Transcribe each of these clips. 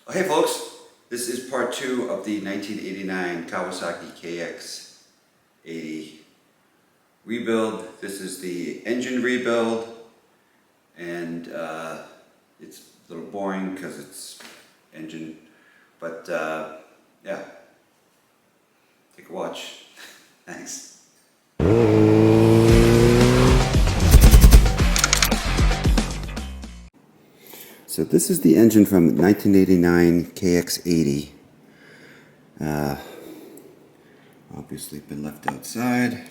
Hey folks, this is part 2 of the 1989 Kawasaki KX80 rebuild. This is the engine rebuild, and it's a little boring because it's engine, but yeah, take a watch. Thanks. So this is the engine from 1989 KX80. Obviously been left outside.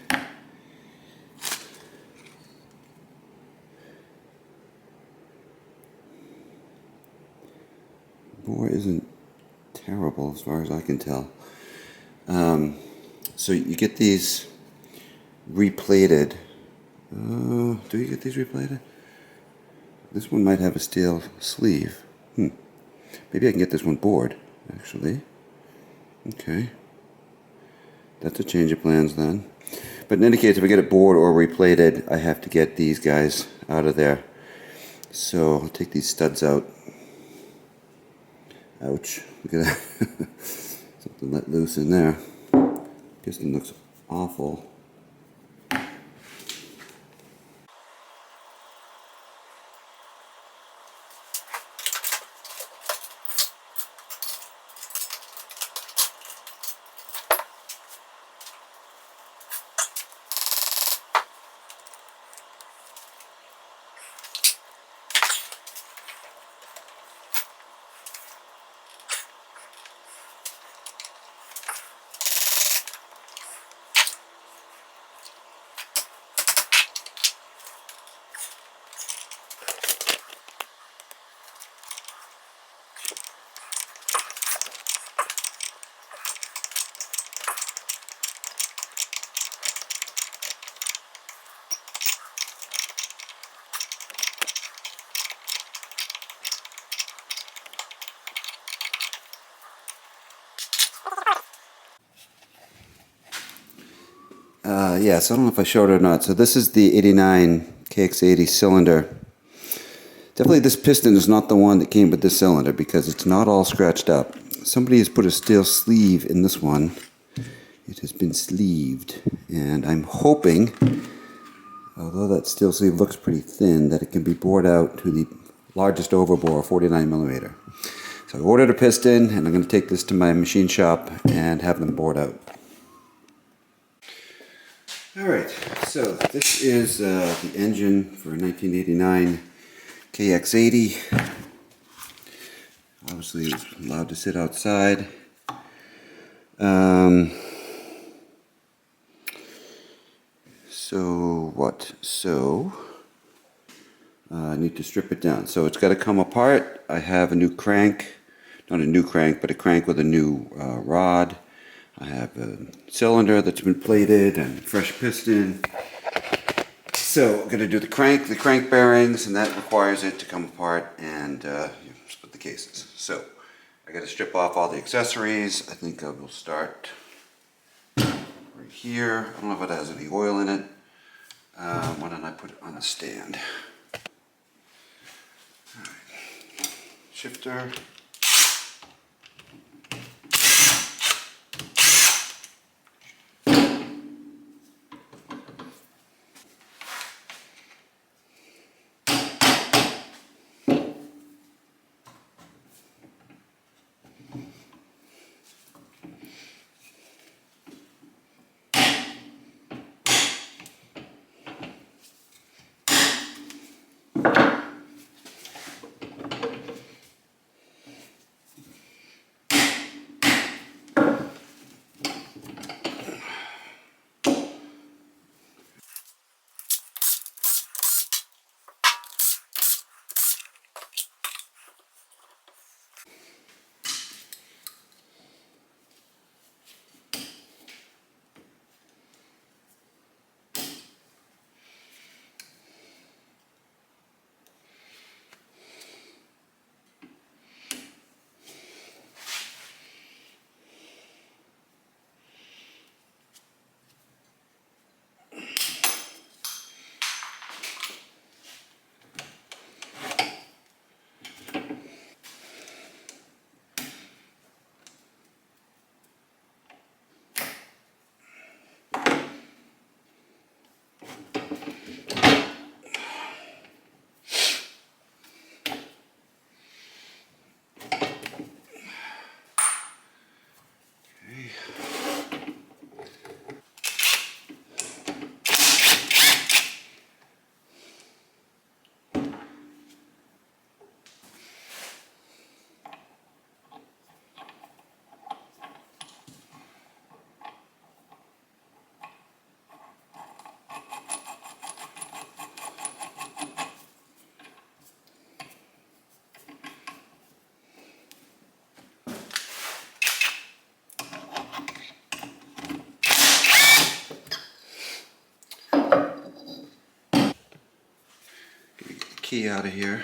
Bore isn't terrible as far as I can tell. So you get these replated. Do you get these replated? This one might have a steel sleeve. Maybe I can get this one bored, actually. Okay. That's a change of plans then. But in any case, if I get it bored or replated, I have to get these guys out of there. So I'll take these studs out. Ouch. Look at that. Something let loose in there. Piston looks awful. Yes, I don't know if I showed it or not. So this is the 89 KX80 cylinder. Definitely this piston is not the one that came with this cylinder because it's not all scratched up. Somebody has put a steel sleeve in this one. It has been sleeved, and I'm hoping, although that steel sleeve looks pretty thin, that it can be bored out to the largest overbore, 49 millimeter. So I ordered a piston, and I'm going to take this to my machine shop and have them bored out. Alright, so this is the engine for 1989 KX80. Obviously it's allowed to sit outside. I need to strip it down. So it's got to come apart. I have a new crank, not a new crank, but a crank with a new rod. I have a cylinder that's been plated and fresh piston. So I'm going to do the crank bearings, and that requires it to come apart and split the cases. So I got to strip off all the accessories. I think I will start right here. I don't know if it has any oil in it. Why don't I put it on the stand? All right. Shifter. key out of here.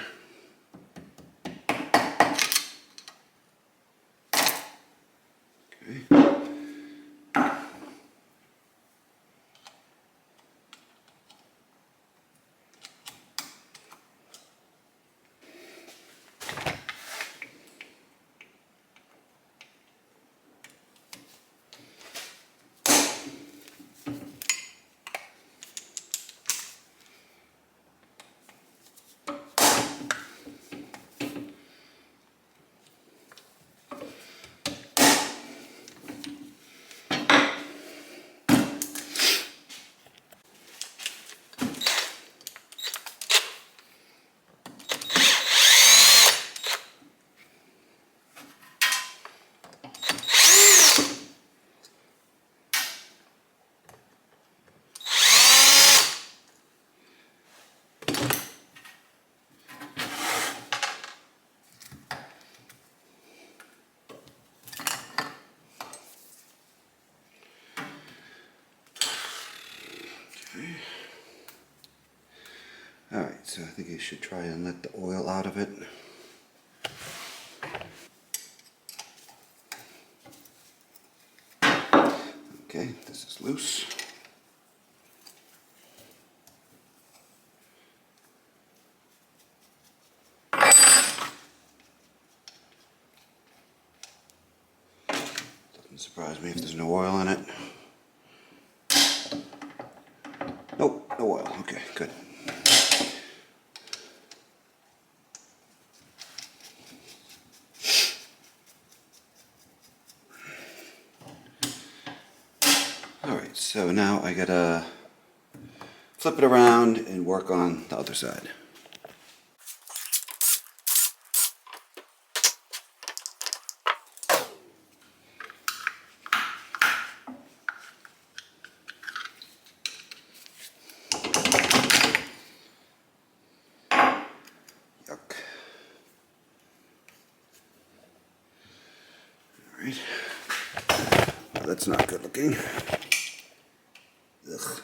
Okay. Alright, so I think I should try and let the oil out of it. Okay, this is loose. Doesn't surprise me if there's no oil in it. Nope, no oil. Okay, good. Alright, so now I gotta flip it around and work on the other side. Yuck. Alright. Well, that's not good looking. Ugh.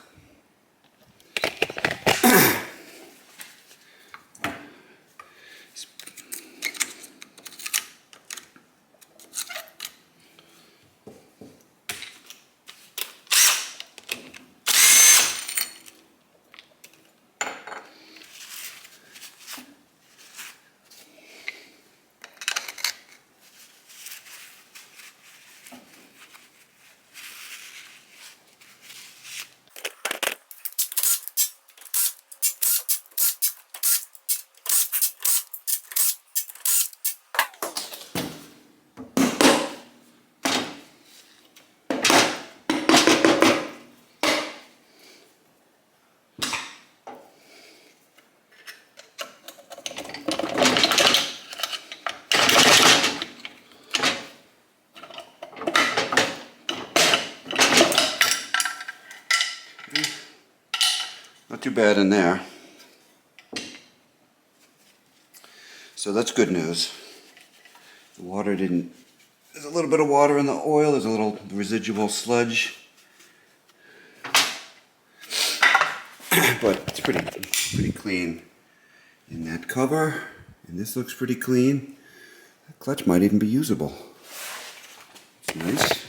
Not too bad in there. So that's good news. The water didn't... There's a little bit of water in the oil. There's a little residual sludge. But it's pretty clean in that cover. And this looks pretty clean. The clutch might even be usable. It's nice.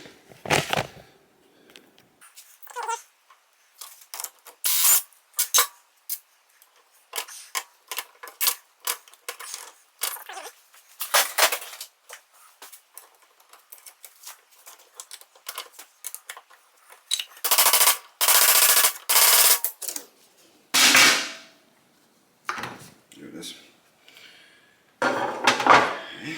There it is. Okay.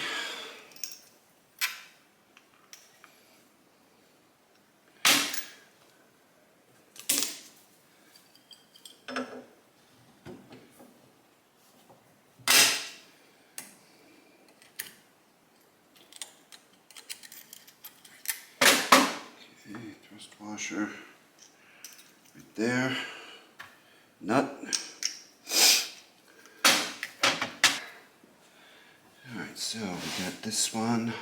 Thrust washer right there. Nut. Alright, so we got this one.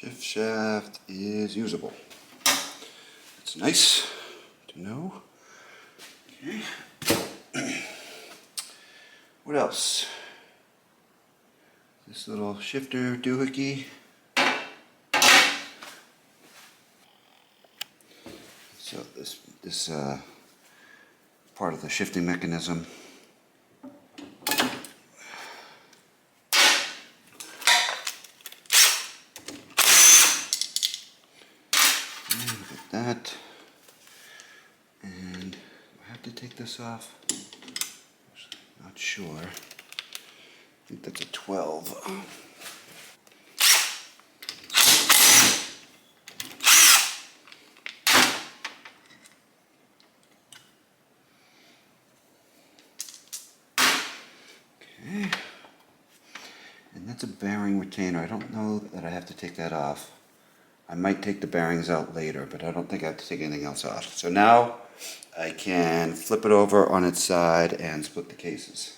Shift shaft is usable. It's nice to know. Okay. What else? This little shifter doohickey. So this part of the shifting mechanism. That, and I have to take this off. Not sure. I think that's a 12. Okay, and that's a bearing retainer. I don't know that I have to take that off. I might take the bearings out later, but I don't think I have to take anything else off. So now I can flip it over on its side and split the cases.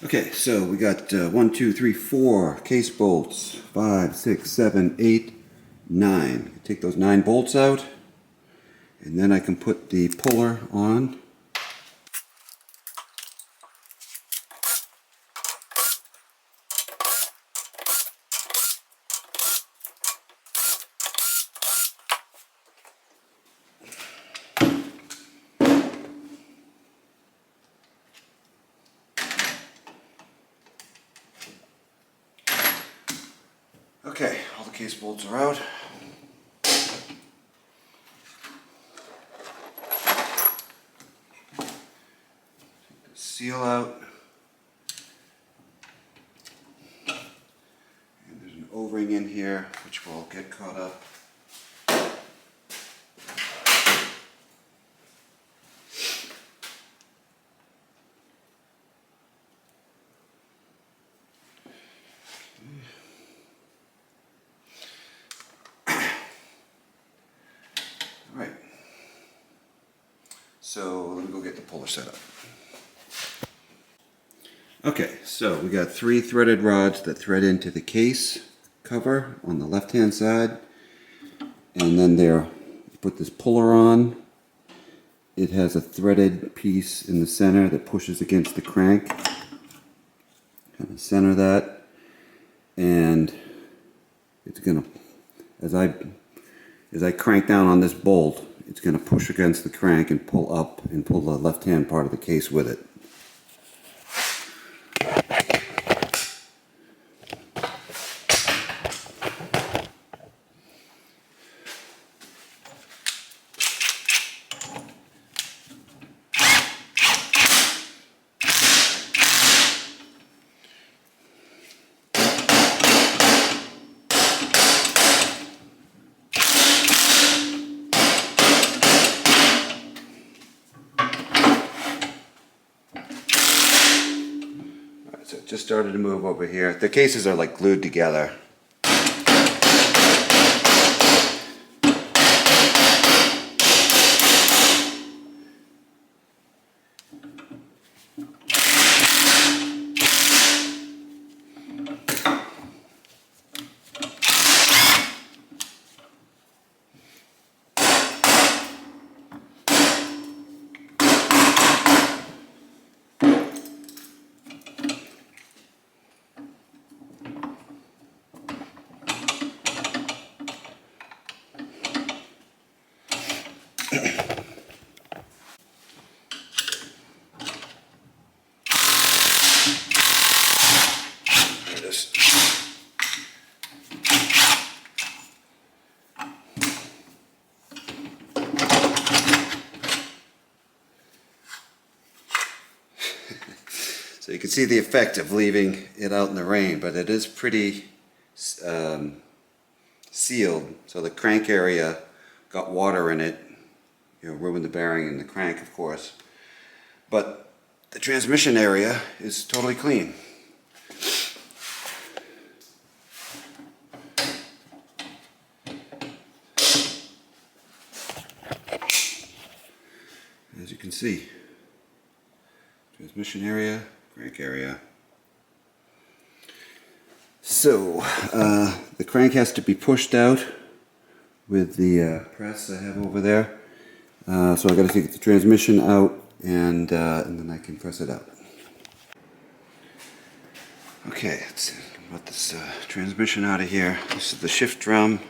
Okay, so we got 1, 2, 3, 4 case bolts, 5, 6, 7, 8, 9. Take those 9 bolts out, and then I can put the puller on. Okay, all the case bolts are out. Take the seal out. And there's an O-ring in here which will get caught up. Alright, so let me go get the puller set up. Okay, so we got 3 threaded rods that thread into the case cover on the left hand side, and then there, put this puller on. It has a threaded piece in the center that pushes against the crank. Kind of center that, and it's gonna, as I crank down on this bolt, it's going to push against the crank and pull up and pull the left-hand part of the case with it. So it just started to move over here. The cases are like glued together. So you can see the effect of leaving it out in the rain, but it is pretty sealed. So the crank area got water in it, ruined the bearing and the crank, of course. But the transmission area is totally clean. As you can see, transmission area, crank area. So, the crank has to be pushed out with the press I have over there. So I got to take the transmission out and then I can press it out. Okay, let's get this transmission out of here. This is the shift drum.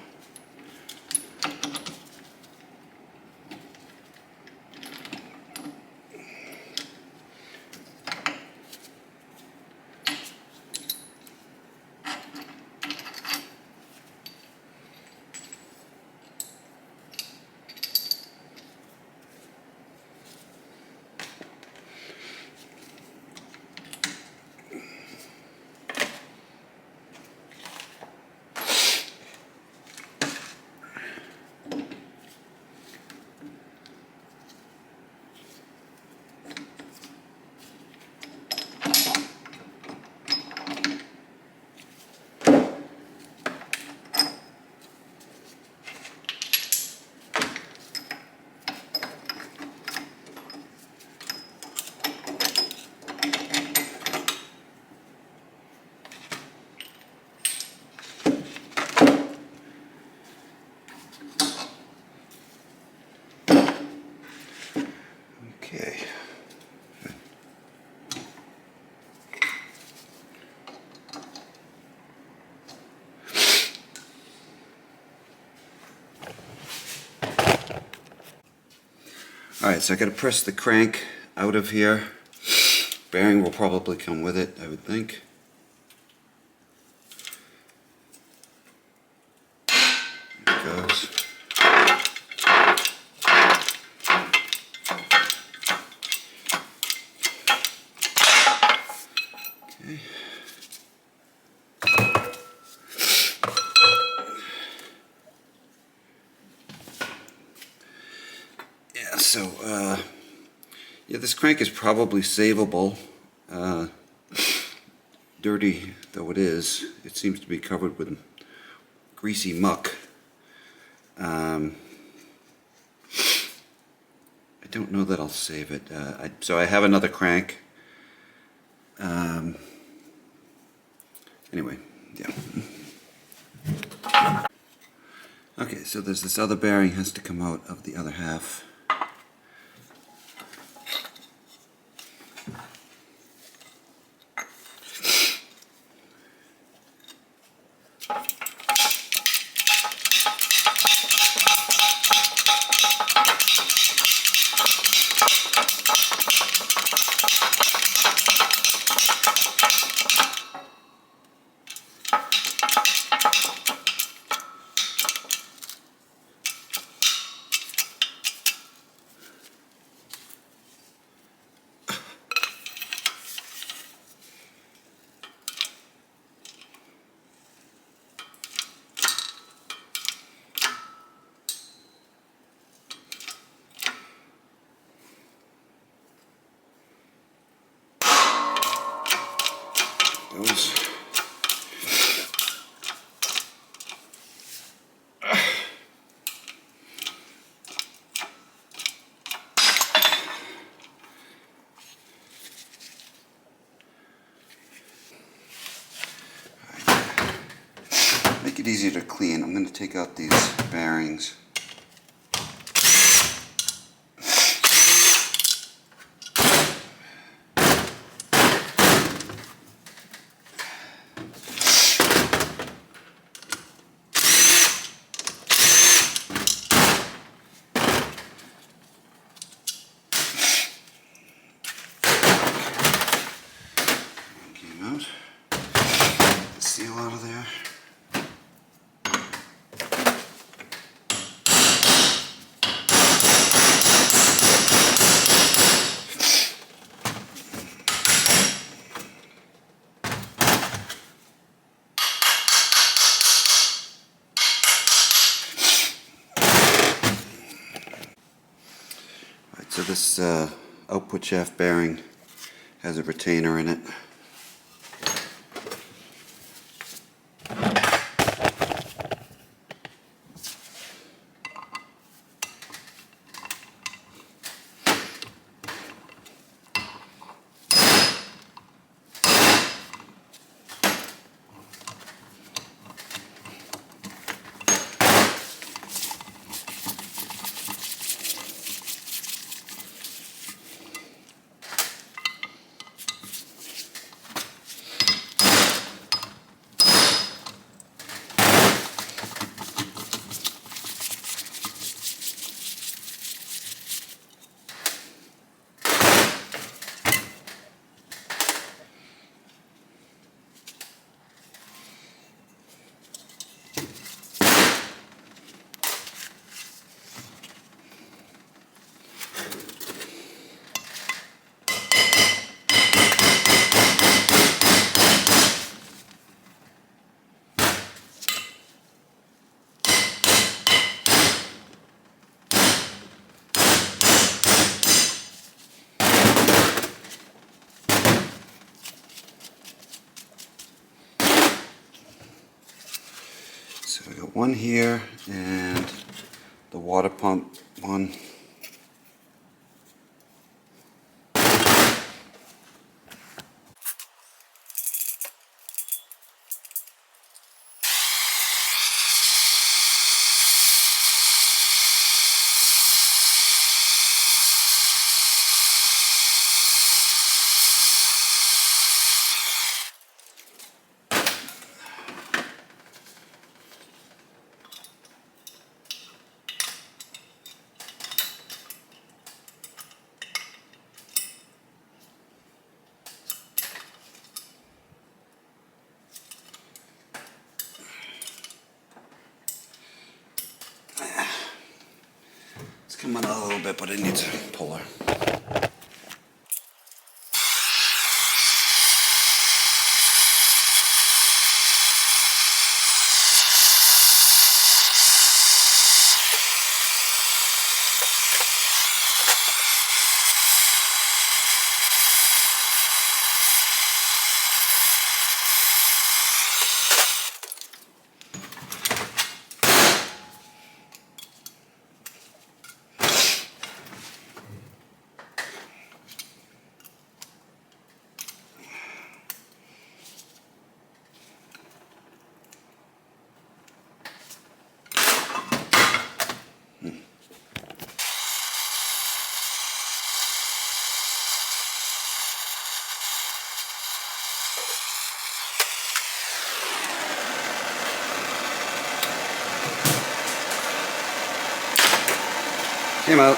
Okay. Alright, so I gotta press the crank out of here. Bearing will probably come with it, I would think. There it goes. Okay. Yeah, so, yeah, this crank is probably savable. Dirty though it is, it seems to be covered with greasy muck. I don't know that I'll save it. So I have another crank. Anyway, yeah. Okay, so there's this other bearing has to come out of the other half. Those. Make it easier to clean. I'm going to take out these bearings. Came out. Get the seal out of there. So this output shaft bearing has a retainer in it. one here and the water pump one. It's coming out a little bit, but it needs a puller. Came out.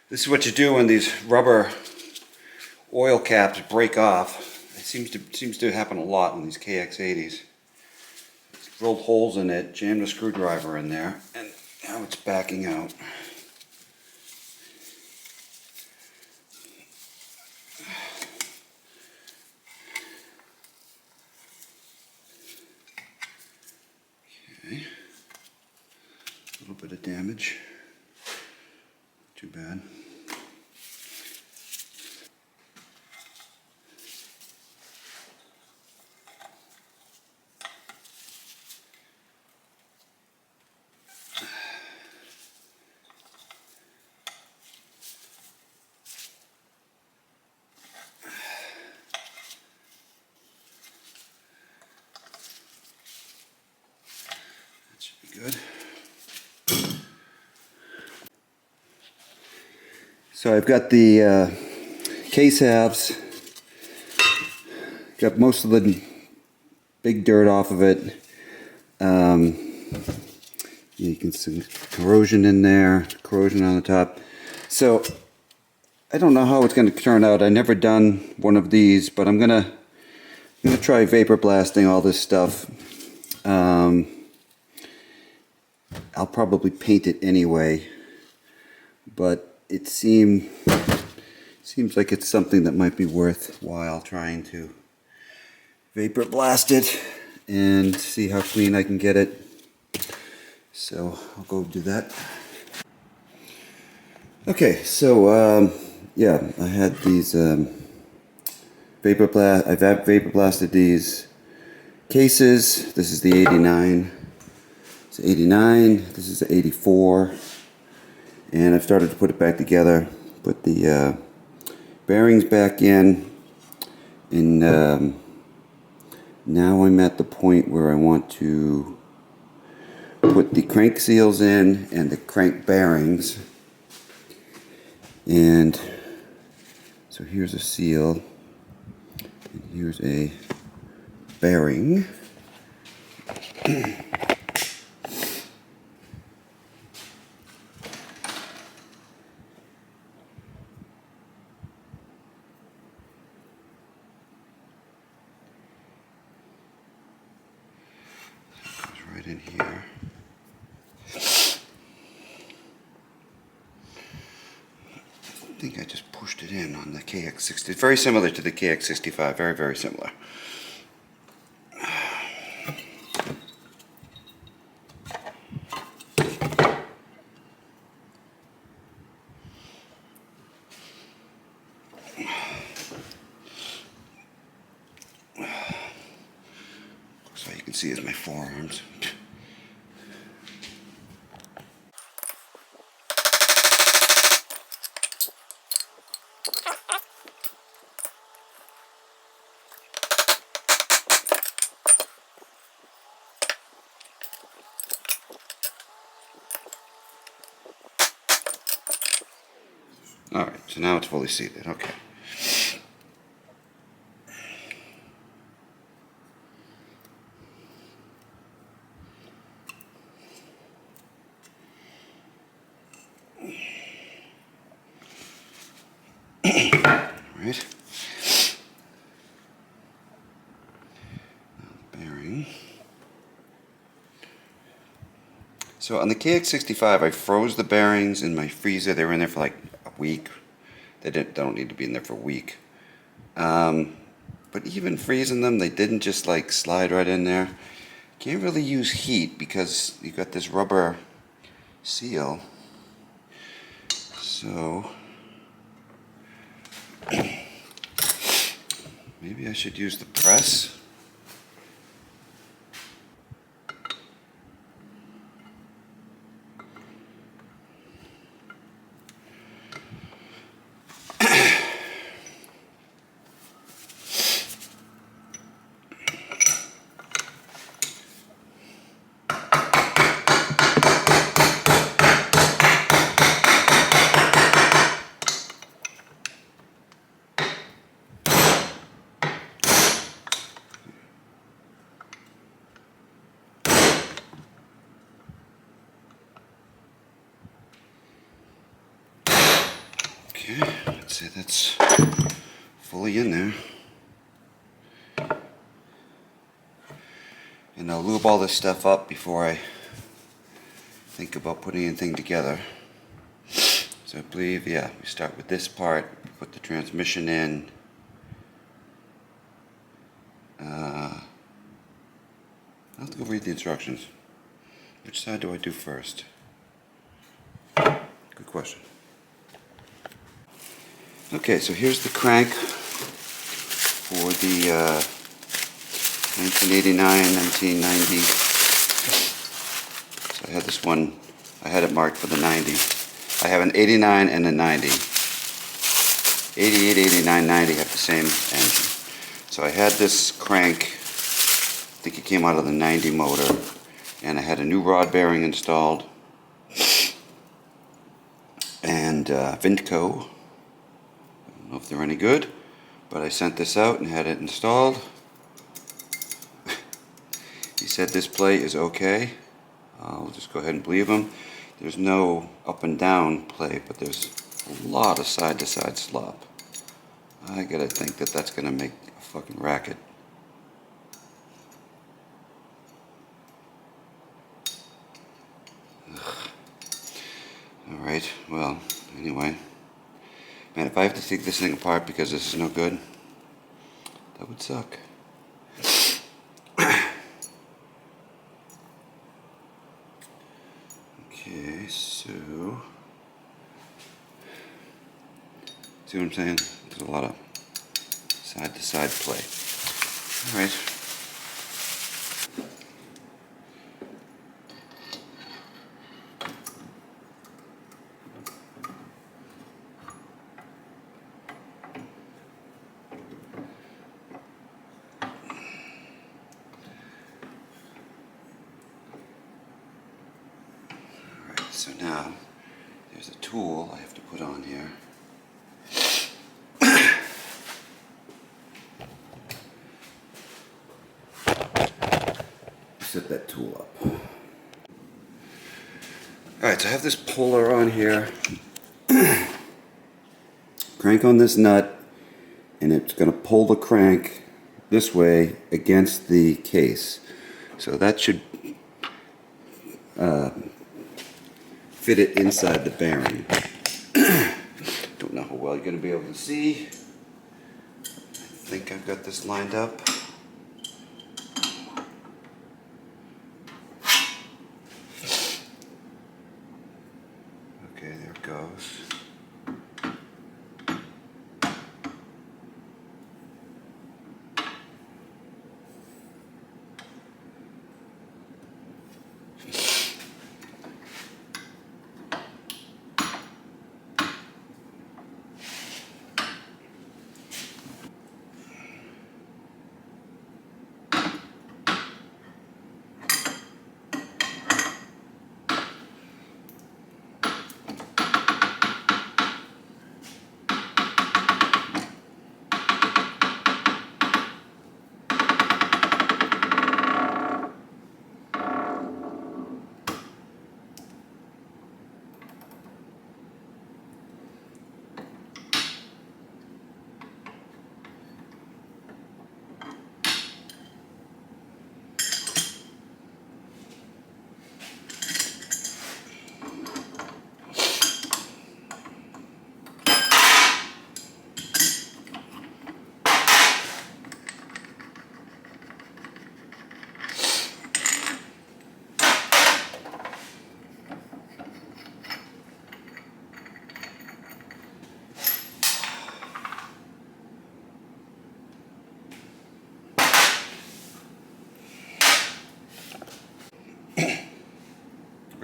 This is what you do when these rubber oil caps break off. It seems to happen a lot in these KX80s. Drilled holes in it, jammed a screwdriver in there, and now it's backing out. Okay, a little bit of damage. Too bad. Good. So I've got the case halves, got most of the big dirt off of it. You can see corrosion in there, corrosion on the top. So I don't know how it's going to turn out. I've never done one of these, but I'm gonna try vapor blasting all this stuff. I'll probably paint it anyway, but it seems like it's something that might be worthwhile trying to vapor blast it and see how clean I can get it. So I'll go do that. Okay, so yeah, I had these I've vapor blasted these cases. This is the 89. It's 89, this is 84, and I've started to put it back together, put the bearings back in, and now I'm at the point where I want to put the crank seals in and the crank bearings. And so here's a seal, and here's a bearing. Right in here. I think I just pushed it in on the KX60. Very similar to the KX65, very, very similar. see is my forearms. Alright, so now it's fully seated. Okay. Alright. Bearing. So on the KX65, I froze the bearings in my freezer. They were in there for like a week. They don't need to be in there for a week. But even freezing them, they didn't just like slide right in there. Can't really use heat because you got this rubber seal. So maybe I should use the press. Okay, let's say that's fully in there. And I'll lube all this stuff up before I think about putting anything together. So I believe, yeah, we start with this part, put the transmission in. I'll have to go read the instructions. Which side do I do first? Good question. Okay, so here's the crank for the 1989, 1990. So I had this one, I had it marked for the 90. I have an 89 and a 90. 88, 89, 90 have the same engine. So I had this crank, I think it came out of the 90 motor, and I had a new rod bearing installed, and Vintco. I don't know if they're any good, but I sent this out and had it installed. He said this play is okay. I'll just go ahead and believe him. There's no up and down play, but there's a lot of side to side slop. I gotta think that that's gonna make a fucking racket. Alright, well, anyway. Man, if I have to take this thing apart because this is no good, that would suck. Okay, so... See what I'm saying? There's a lot of side to side play. Alright. So now, there's a tool I have to put on here. Set that tool up. Alright, so I have this puller on here. Crank on this nut, and it's going to pull the crank this way against the case. So that should fit it inside the bearing. Don't know how well you're going to be able to see. I think I've got this lined up. Okay, there it goes.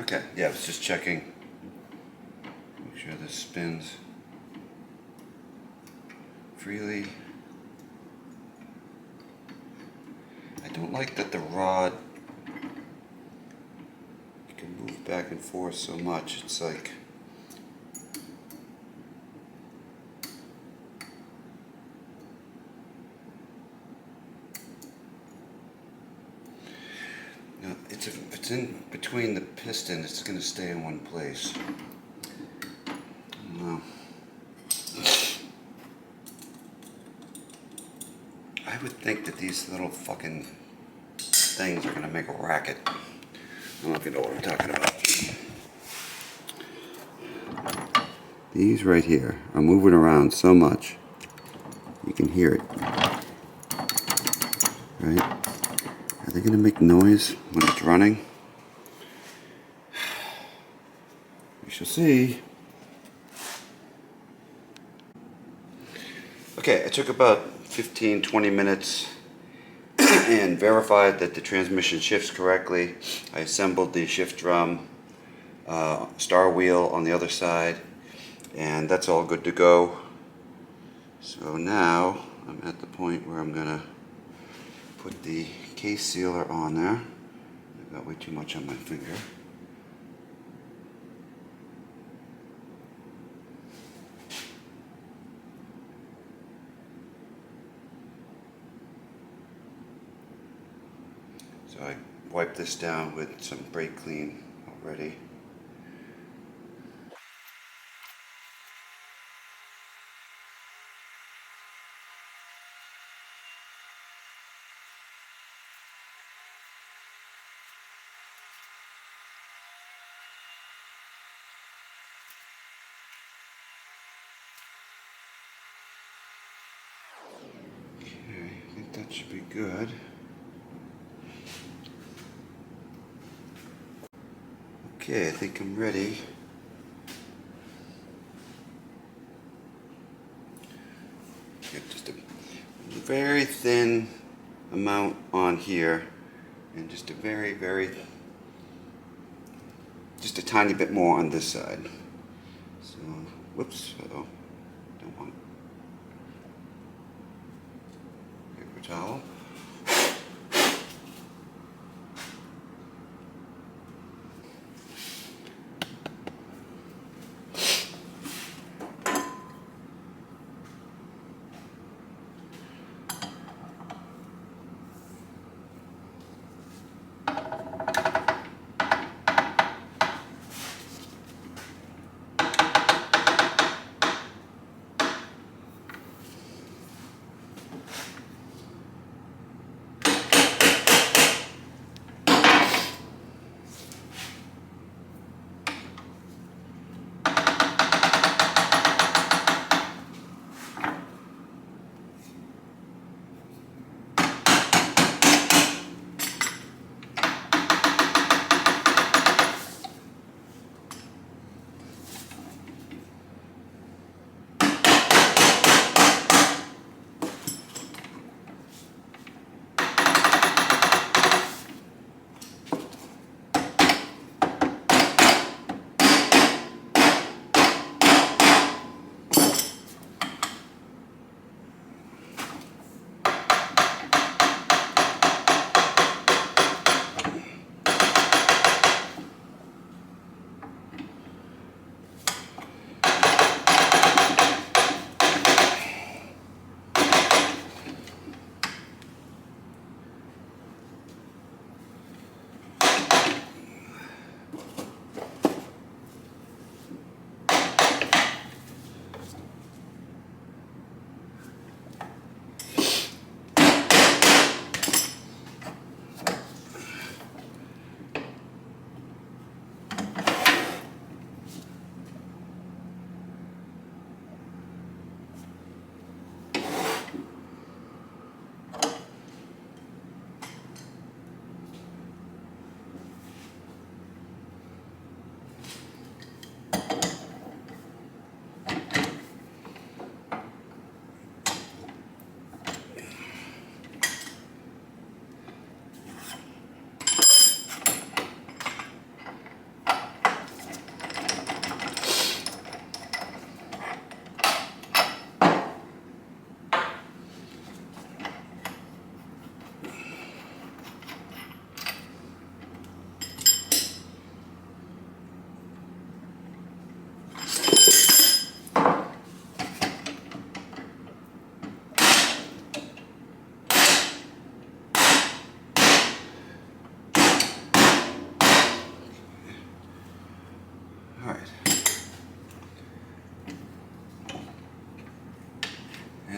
Okay, yeah, I was just checking. Make sure this spins freely. I don't like that the rod can move back and forth so much. It's like no, it's in between the piston. It's going to stay in one place. No. I would think that these little fucking things are going to make a racket. I don't know if you know what I'm talking about. These right here are moving around so much. You can hear it. Right? Are they going to make noise when it's running? We shall see. Okay, I took about 15-20 minutes and verified that the transmission shifts correctly. I assembled the shift drum, star wheel on the other side, and that's all good to go. So now I'm at the point where I'm gonna put the case sealer on there. I got way too much on my finger. So I wiped this down with some brake clean already. Okay, I think that should be good. Okay, I think I'm ready. Get just a very thin amount on here, and just a just a tiny bit more on this side. So, whoops, uh-oh, don't want paper towel.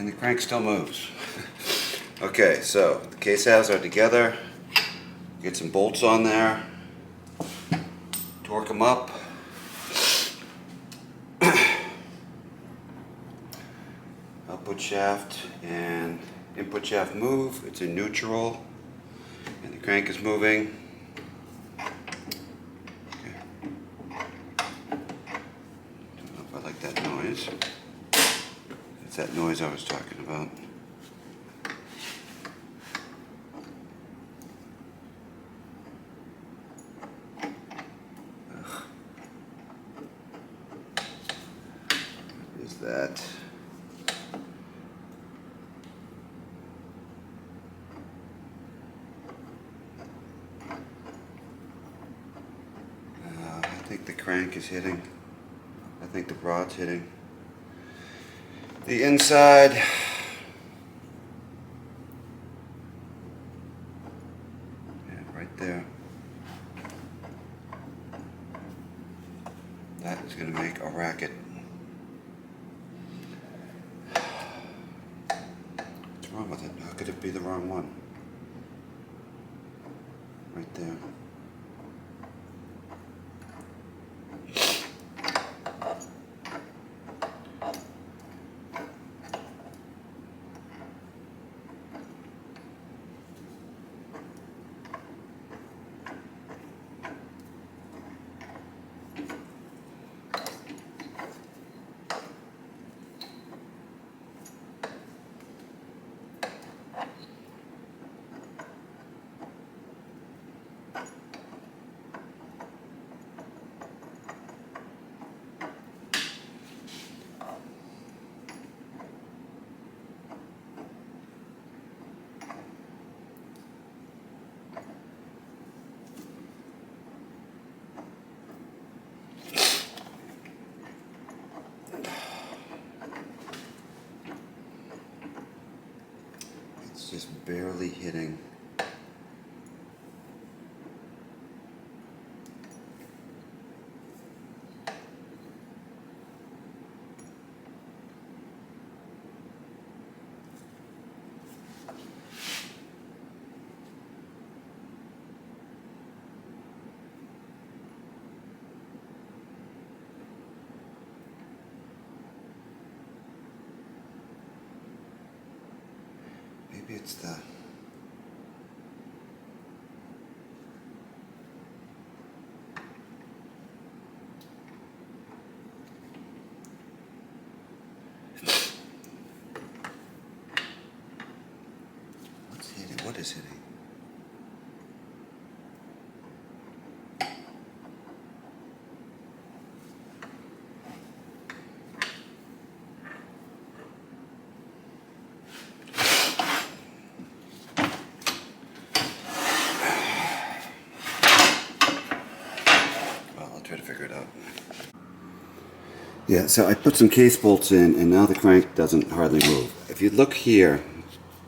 And the crank still moves. Okay, so the case halves are together. Get some bolts on there. Torque them up. Output shaft and input shaft move. It's in neutral. And the crank is moving. Okay. Don't know if I like that noise. It's that noise I was talking about. Ugh. What is that? I think the crank is hitting. I think the rod's hitting. The inside. Yeah, right there. That is going to make a racket. What's wrong with it? How could it be the wrong one? Right there. It's just barely hitting. Maybe it's the... What's hitting? What is hitting? Well, I'll try to figure it out. Yeah, so I put some case bolts in, and now the crank doesn't hardly move. If you look here,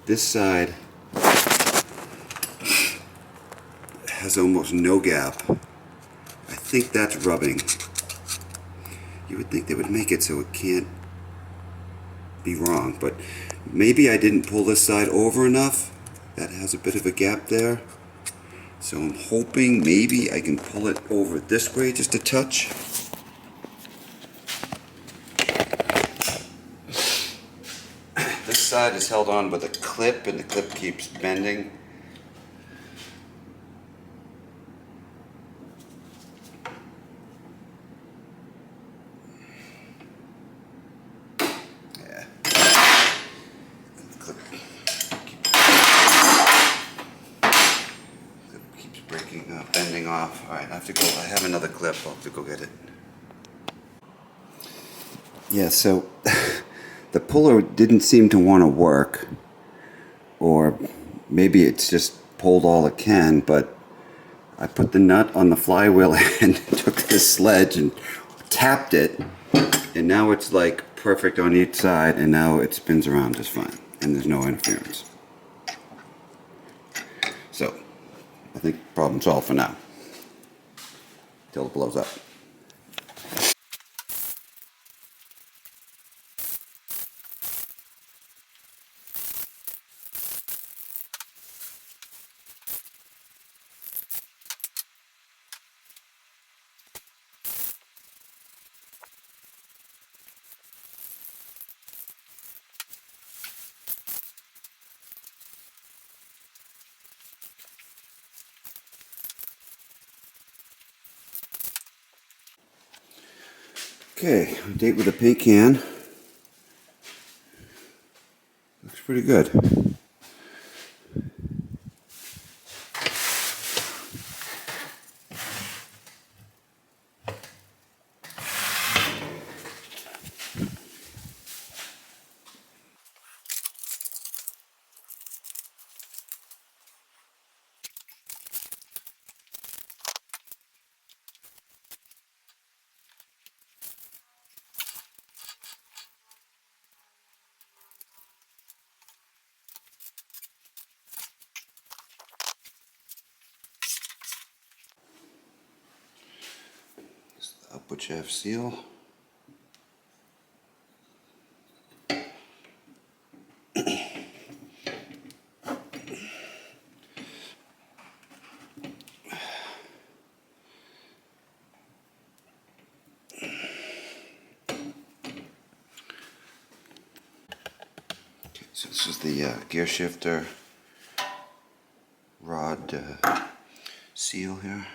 this side has almost no gap. I think that's rubbing. You would think they would make it so it can't be wrong, but maybe I didn't pull this side over enough. That has a bit of a gap there. So I'm hoping maybe I can pull it over this way just a touch. This side is held on with a clip, and the clip keeps bending. Yeah. The clip keeps breaking, bending off. All right, I have to go. I have another clip. I'll have to go get it. Yeah, so the puller didn't seem to want to work, or maybe it's just pulled all it can, but I put the nut on the flywheel and took this sledge and tapped it, and now it's like perfect on each side, and now it spins around just fine, and there's no interference. So I think problem solved for now, till it blows up. Okay, date with the paint can. Looks pretty good. This is the upper shaft seal. So this is the gear shifter rod seal here.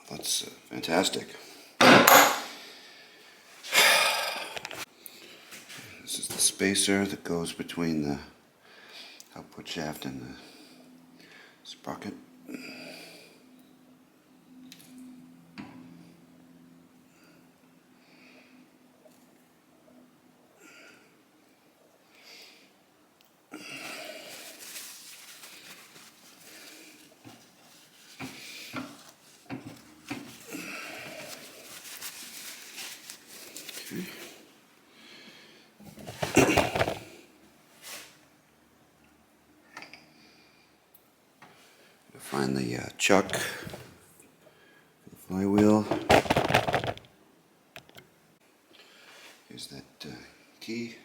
That's fantastic. This is the spacer that goes between the output shaft and the sprocket. Okay. Find the chuck, the flywheel. Here's that key.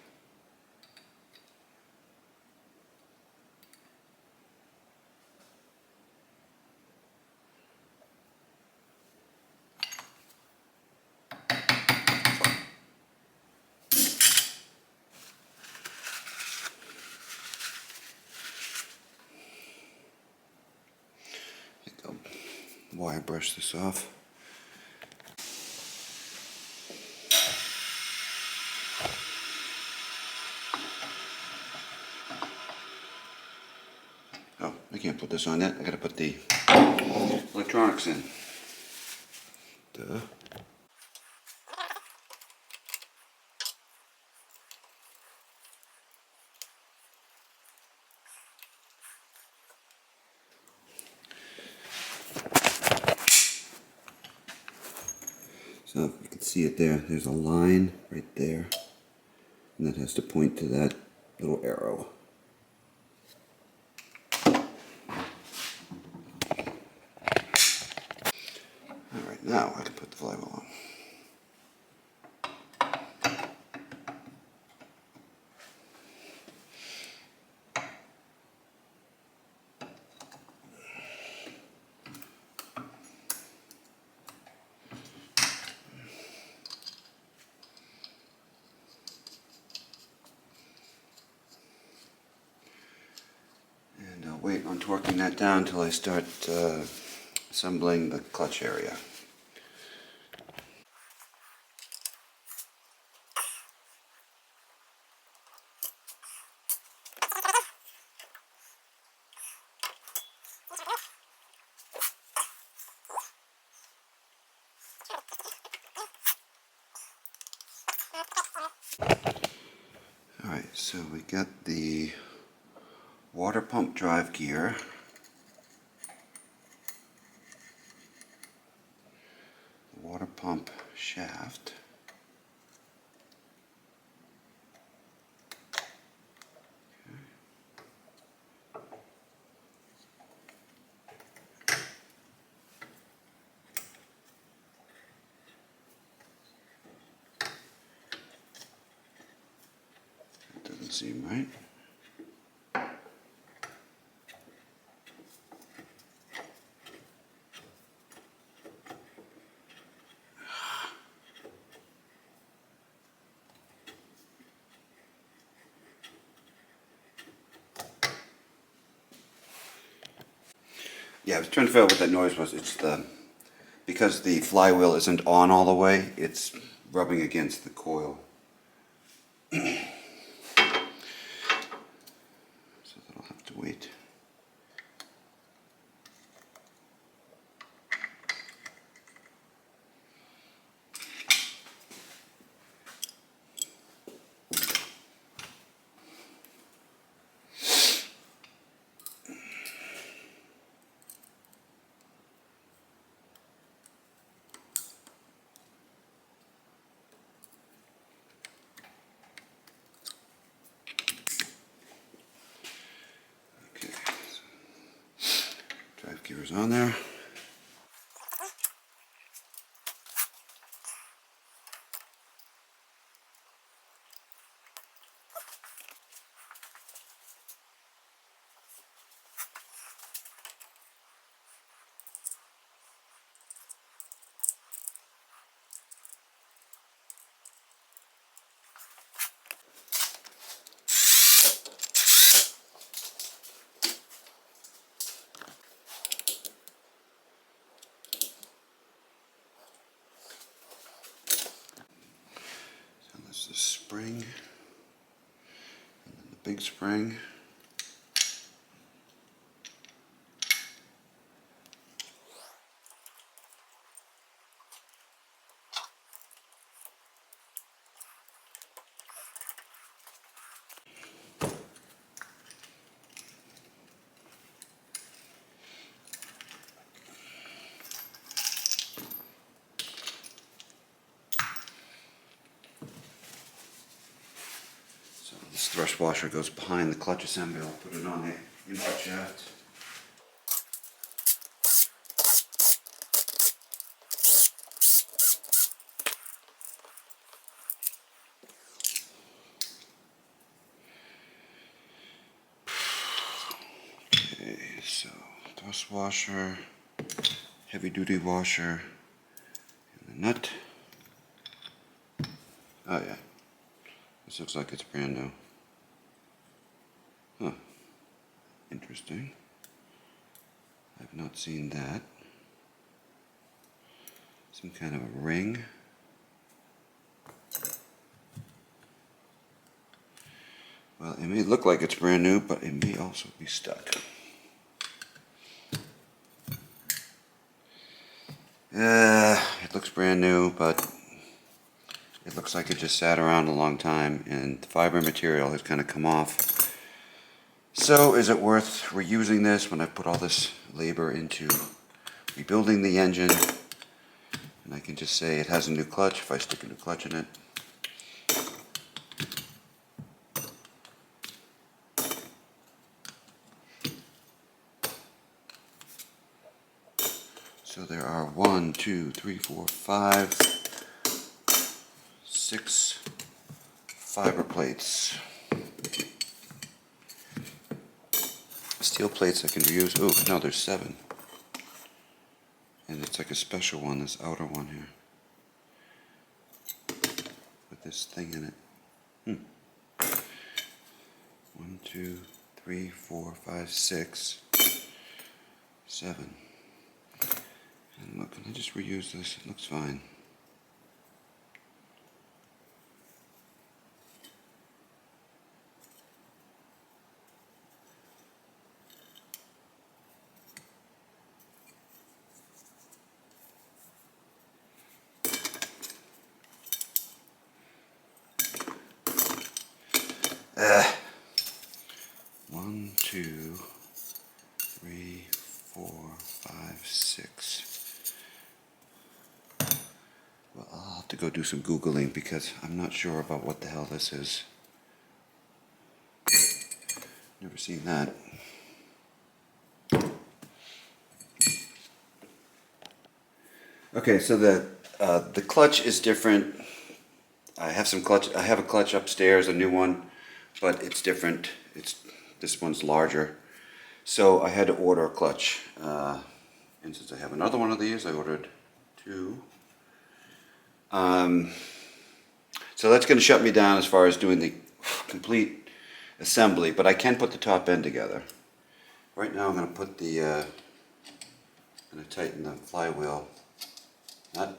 I'll wire brush this off. Oh, I can't put this on yet. I gotta put the electronics in. Duh. So you can see it there. There's a line right there. And that has to point to that little arrow. Alright, now I can put the flywheel on. And I'll wait on torquing that down until I start assembling the clutch area. Alright, so we got the water pump drive gear, the water pump shaft. shaft. That doesn't seem right. Yeah, I was trying to figure out what that noise was. It's because the flywheel isn't on all the way, it's rubbing against the coil. So that'll have to wait. Okay, so drive gears on there. So this is the spring, and then the big spring. So this thrust washer goes behind the clutch assembly. I'll put it on the input shaft. Okay, so thrust washer, heavy duty washer, and the nut. Oh yeah, this looks like it's brand new. Huh, interesting. I've not seen that. Some kind of a ring. Well, it may look like it's brand new, but it may also be stuck. It looks brand new, but it looks like it just sat around a long time, and the fiber material has kind of come off. So is it worth reusing this when I put all this labor into rebuilding the engine? And I can just say it has a new clutch if I stick a new clutch in it. So there are 1, 2, 3, 4, 5, 6 fiber plates. Steel plates I can reuse. Oh, no, there's 7. And it's like a special one, this outer one here. With this thing in it. 1, 2, 3, 4, 5, 6, 7. And look, can I just reuse this? It looks fine. Uh, 1, 2, 3, 4, 5, 6. Well, I'll have have to go do some Googling because I'm not sure about what the hell this is. Never seen that. Okay, so the clutch is different. I have a clutch upstairs, a new one, but it's different. This one's larger. So I had to order a clutch. And since I have another one of these, I ordered two. So that's going to shut me down as far as doing the complete assembly, but I can put the top end together. Right now I'm going to put I'm going to tighten the flywheel nut.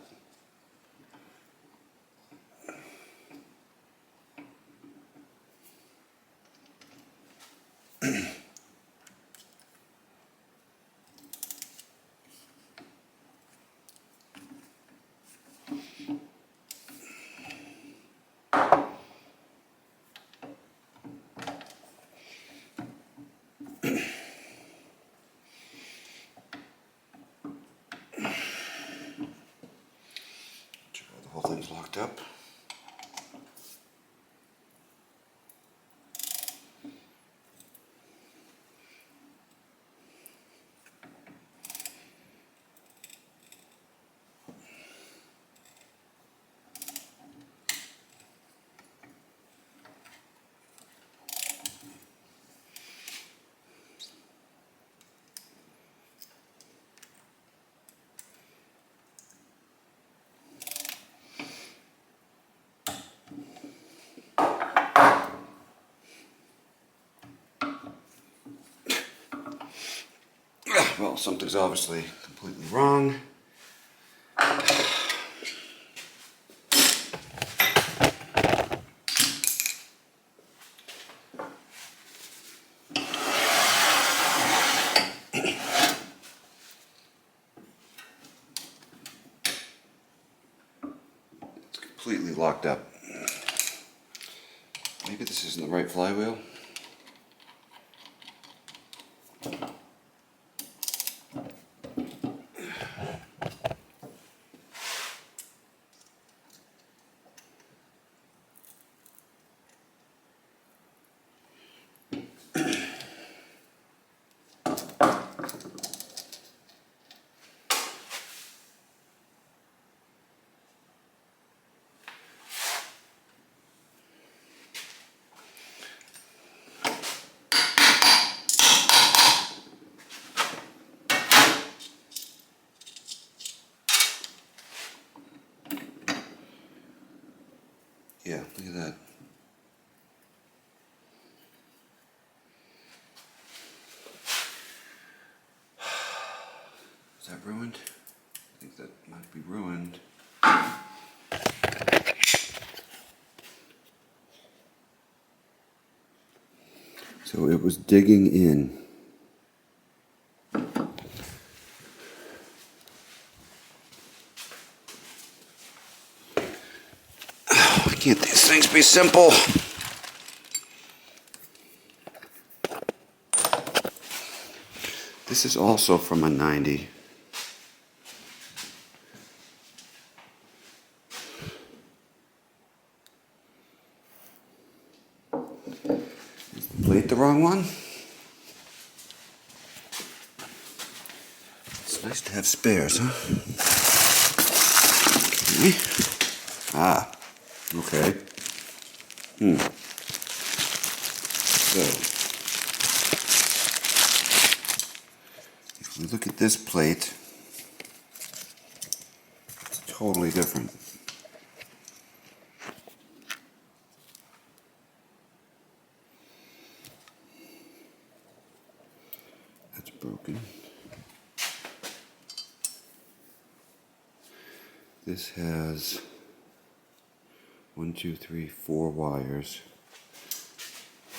The whole thing's locked up. Well, something's obviously completely wrong. It's completely locked up. Maybe this isn't the right flywheel. Yeah, look at that. Is that ruined? I think that might be ruined. So it was digging in. Why can't these things be simple? This is also from a 90. Is the plate the wrong one? It's nice to have spares, huh? Okay. Ah, okay. So, if we look at this plate, it's totally different. That's broken. This has 1, 2, 3, 4 wires.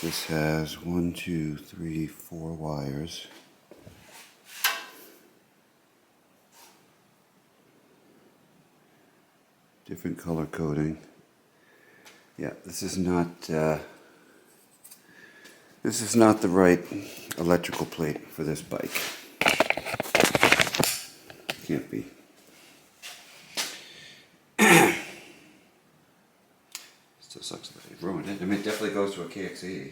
This has 1, 2, 3, 4 wires. Different color coding. Yeah, this is not the right electrical plate for this bike. Can't be. sucks that I ruined it. I mean, it definitely goes to a KX80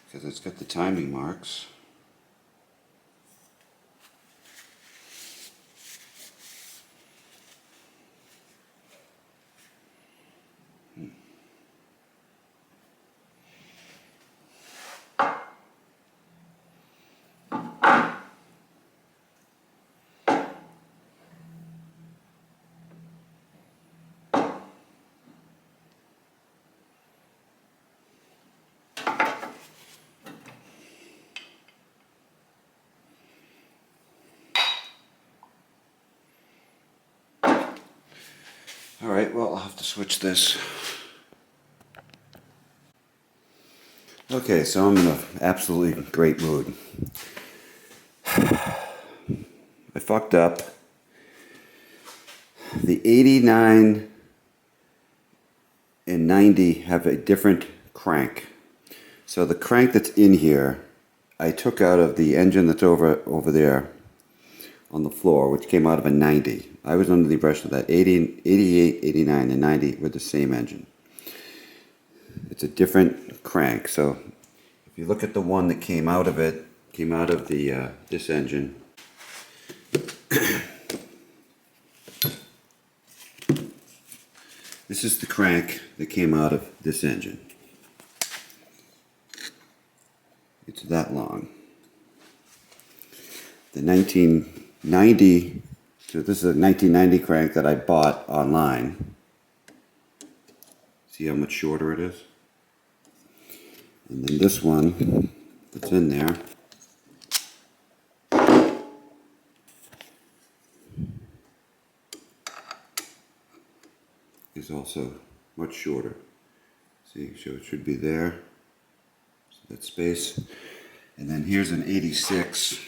because it's got the timing marks. Alright, well, I'll have to switch this. Okay, so I'm in an absolutely great mood. I fucked up. The 89 and 90 have a different crank. So the crank that's in here, I took out of the engine that's over there on the floor, which came out of a 90. I was under the impression that 80, 88, 89, and 90 were the same engine. It's a different crank. So if you look at the one that came out of it, came out of the this engine. This is the crank that came out of this engine. It's that long. The 1990, so this is a 1990 crank that I bought online. See how much shorter it is? And then this one that's in there is also much shorter. See, so it should be there. So that space. And then here's an 86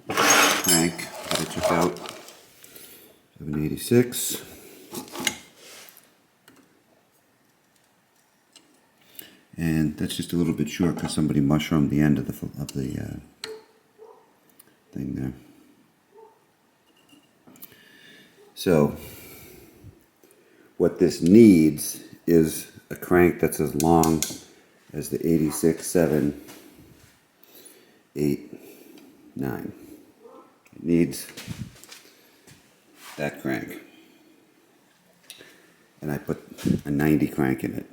crank that I took out of an 86. And that's just a little bit short because somebody mushroomed the end of the thing there. So what this needs is a crank that's as long as the 86, 7, 8, 9. It needs that crank. And I put a 90 crank in it.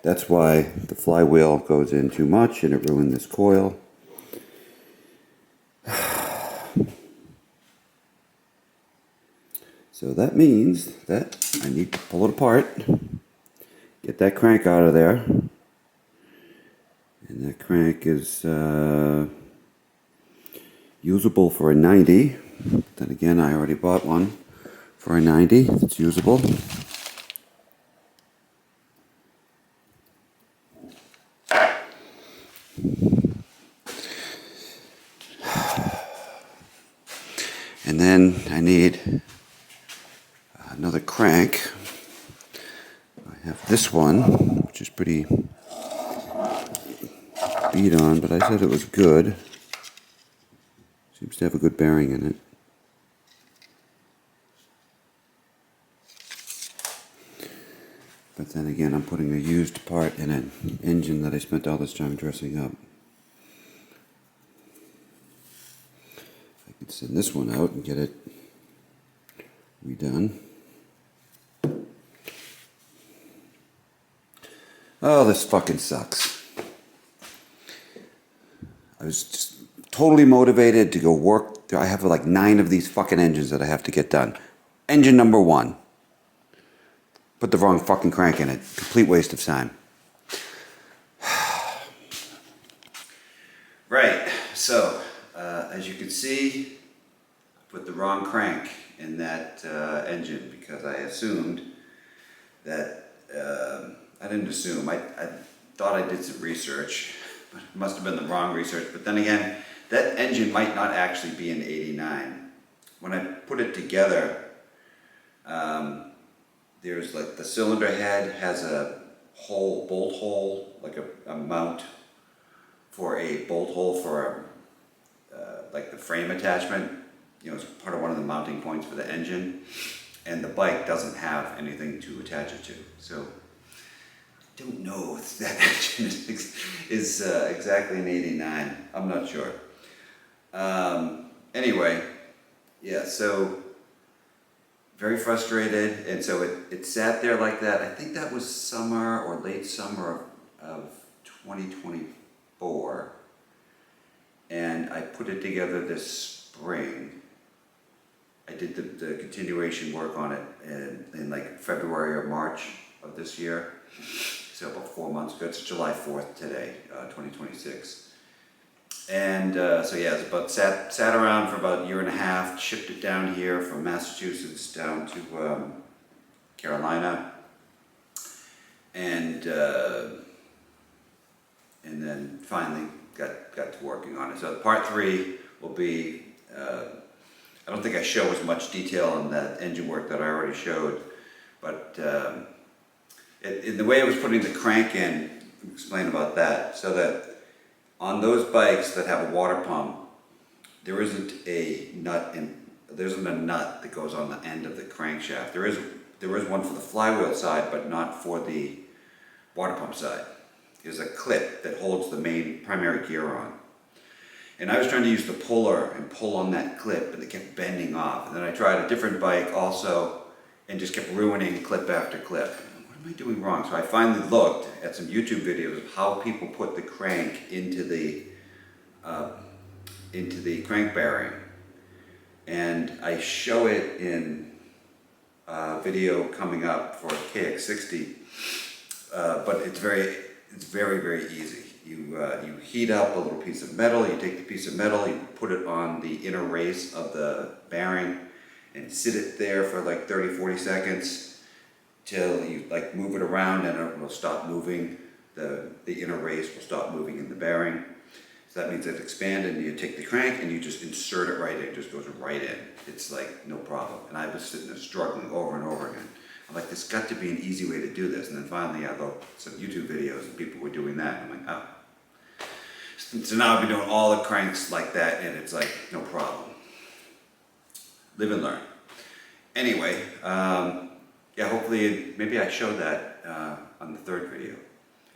That's why the flywheel goes in too much and it ruined this coil. So that means that I need to pull it apart, get that crank out of there. And that crank is usable for a 90. Then again, I already bought one for a 90 that's usable. And then I need another crank. I have this one, which is pretty beat on, but I said it was good. Seems to have a good bearing in it. But then again, I'm putting a used part in an engine that I spent all this time dressing up. I could send this one out and get it redone. Oh, this fucking sucks. I was just totally motivated to go work. I have like 9 of these fucking engines that I have to get done. Engine number 1. Put the wrong fucking crank in it. Complete waste of time. Right, so as you can see, I put the wrong crank in that engine because I assumed that, I didn't assume, I thought I did some research, but it must have been the wrong research. But then again, that engine might not actually be an 89. When I put it together, there's like the cylinder head has a hole, bolt hole, like a mount for a bolt hole for like the frame attachment. You know, it's part of one of the mounting points for the engine. and the bike doesn't have anything to attach it to. So I don't know if that engine is exactly an 89. I'm not sure. Anyway, yeah, so very frustrated, and so it sat there like that. I think that was summer or late summer of 2024, and I put it together this spring. I did the continuation work on it in like February or March of this year, so about 4 months ago. It's July 4th today, 2026. And so yeah, it's about sat around for about a year and a half, shipped it down here from Massachusetts down to Carolina, and then finally got to working on it. So part 3 will be, I don't think I show as much detail on that engine work that I already showed, but in the way I was putting the crank in, I'll explain about that, so that on those bikes that have a water pump, there isn't a nut that goes on the end of the crankshaft. There is one for the flywheel side, but not for the water pump side. There's a clip that holds the main primary gear on. And I was trying to use the puller and pull on that clip, but it kept bending off. And then I tried a different bike also and just kept ruining clip after clip. What am I doing wrong? So I finally looked at some YouTube videos of how people put the crank into the crank bearing. And I show it in a video coming up for KX80, but it's very, very easy. You heat up a little piece of metal, you take the piece of metal, you put it on the inner race of the bearing and sit it there for like 30-40 seconds till you like move it around, and it will stop moving. The inner race will stop moving in the bearing. So that means it's expanded, and you take the crank and you just insert it right in. It just goes right in. It's like no problem. And I was sitting there struggling over and over again. I'm like, there's got to be an easy way to do this. And then finally I looked at some YouTube videos and people were doing that. And I'm like, oh. So now I've been doing all the cranks like that, and it's like, no problem. Live and learn. Anyway, yeah, hopefully, maybe I showed that on the third video.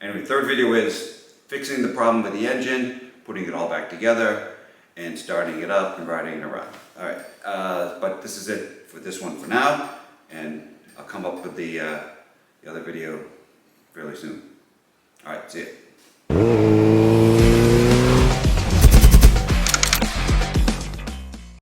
Anyway, third video is fixing the problem with the engine, putting it all back together, and starting it up and riding it around. All right, but this is it for this one for now, and I'll come up with the other video fairly soon. All right, see ya.